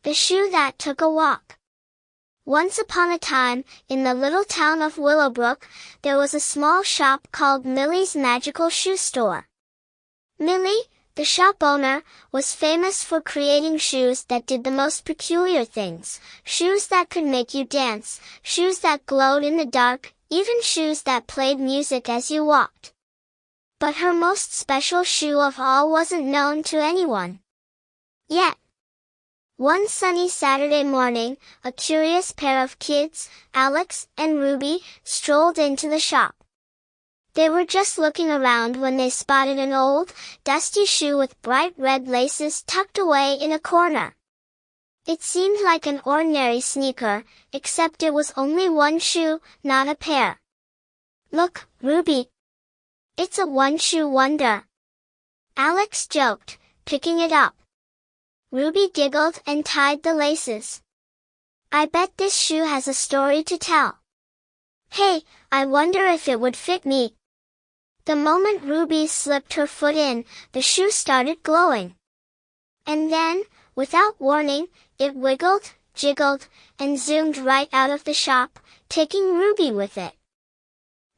The shoe that took a walk. Once upon a time, in the little town of Willowbrook, there was a small shop called Millie's Magical Shoe Store. Millie, the shop owner, was famous for creating shoes that did the most peculiar things, shoes that could make you dance, shoes that glowed in the dark, even shoes that played music as you walked. But her most special shoe of all wasn't known to anyone yet. One sunny Saturday morning, a curious pair of kids, Alex and Ruby, strolled into the shop. They were just looking around when they spotted an old, dusty shoe with bright red laces tucked away in a corner. It seemed like an ordinary sneaker, except it was only one shoe, not a pair. "Look, Ruby. It's a one-shoe wonder," Alex joked, picking it up. Ruby giggled and tied the laces. "I bet this shoe has a story to tell. Hey, I wonder if it would fit me." The moment Ruby slipped her foot in, the shoe started glowing. And then, without warning, it wiggled, jiggled, and zoomed right out of the shop, taking Ruby with it.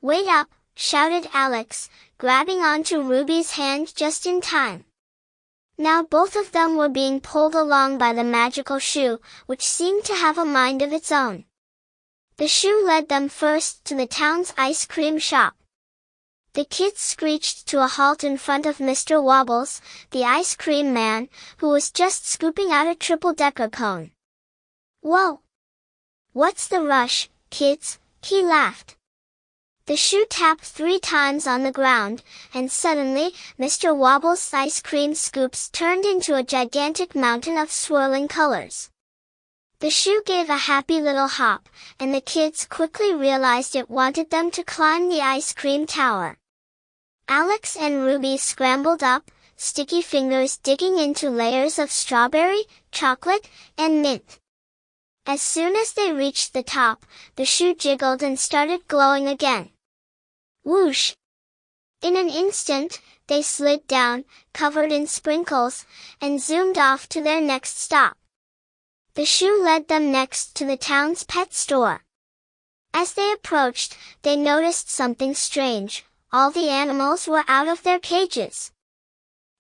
"Wait up," shouted Alex, grabbing onto Ruby's hand just in time. Now both of them were being pulled along by the magical shoe, which seemed to have a mind of its own. The shoe led them first to the town's ice cream shop. The kids screeched to a halt in front of Mr. Wobbles, the ice cream man, who was just scooping out a triple-decker cone. "Whoa! What's the rush, kids?" he laughed. The shoe tapped 3 times on the ground, and suddenly, Mr. Wobble's ice cream scoops turned into a gigantic mountain of swirling colors. The shoe gave a happy little hop, and the kids quickly realized it wanted them to climb the ice cream tower. Alex and Ruby scrambled up, sticky fingers digging into layers of strawberry, chocolate, and mint. As soon as they reached the top, the shoe jiggled and started glowing again. Whoosh! In an instant, they slid down, covered in sprinkles, and zoomed off to their next stop. The shoe led them next to the town's pet store. As they approached, they noticed something strange. All the animals were out of their cages.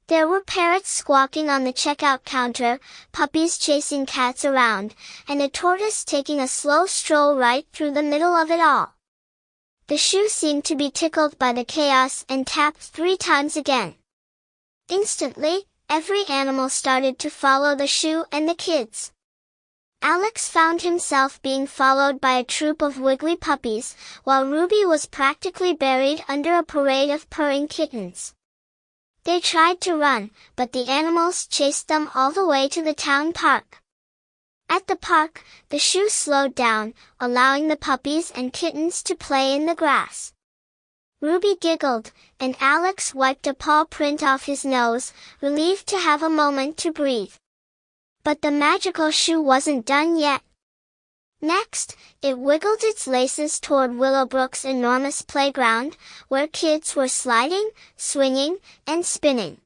There were parrots squawking on the checkout counter, puppies chasing cats around, and a tortoise taking a slow stroll right through the middle of it all. The shoe seemed to be tickled by the chaos and tapped 3 times again. Instantly, every animal started to follow the shoe and the kids. Alex found himself being followed by a troop of wiggly puppies, while Ruby was practically buried under a parade of purring kittens. They tried to run, but the animals chased them all the way to the town park. At the park, the shoe slowed down, allowing the puppies and kittens to play in the grass. Ruby giggled, and Alex wiped a paw print off his nose, relieved to have a moment to breathe. But the magical shoe wasn't done yet. Next, it wiggled its laces toward Willowbrook's enormous playground, where kids were sliding, swinging, and spinning.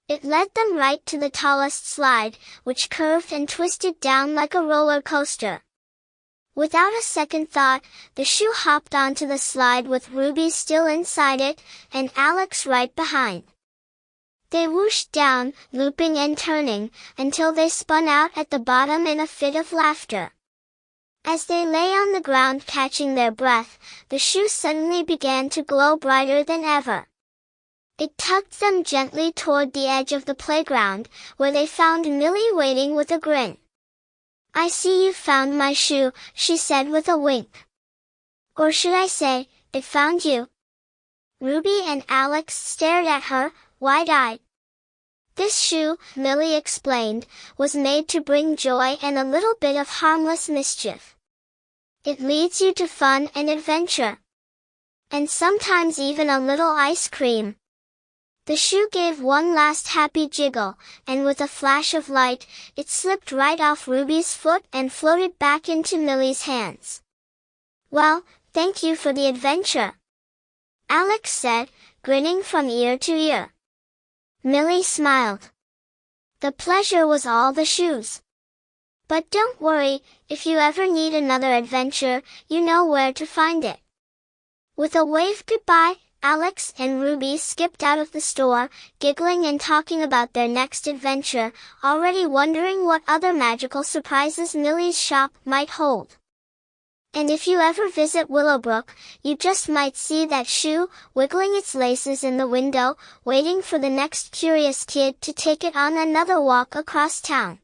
It led them right to the tallest slide, which curved and twisted down like a roller coaster. Without a second thought, the shoe hopped onto the slide with Ruby still inside it, and Alex right behind. They whooshed down, looping and turning, until they spun out at the bottom in a fit of laughter. As they lay on the ground catching their breath, the shoe suddenly began to glow brighter than ever. It tugged them gently toward the edge of the playground, where they found Millie waiting with a grin. "I see you found my shoe," she said with a wink. "Or should I say, it found you?" Ruby and Alex stared at her, wide-eyed. "This shoe," Millie explained, "was made to bring joy and a little bit of harmless mischief. It leads you to fun and adventure. And sometimes even a little ice cream." The shoe gave one last happy jiggle, and with a flash of light, it slipped right off Ruby's foot and floated back into Millie's hands. "Well, thank you for the adventure," Alex said, grinning from ear to ear. Millie smiled. The pleasure was all the shoe's. But don't worry, if you ever need another adventure, you know where to find it. With a wave goodbye, Alex and Ruby skipped out of the store, giggling and talking about their next adventure, already wondering what other magical surprises Millie's shop might hold. And if you ever visit Willowbrook, you just might see that shoe, wiggling its laces in the window, waiting for the next curious kid to take it on another walk across town.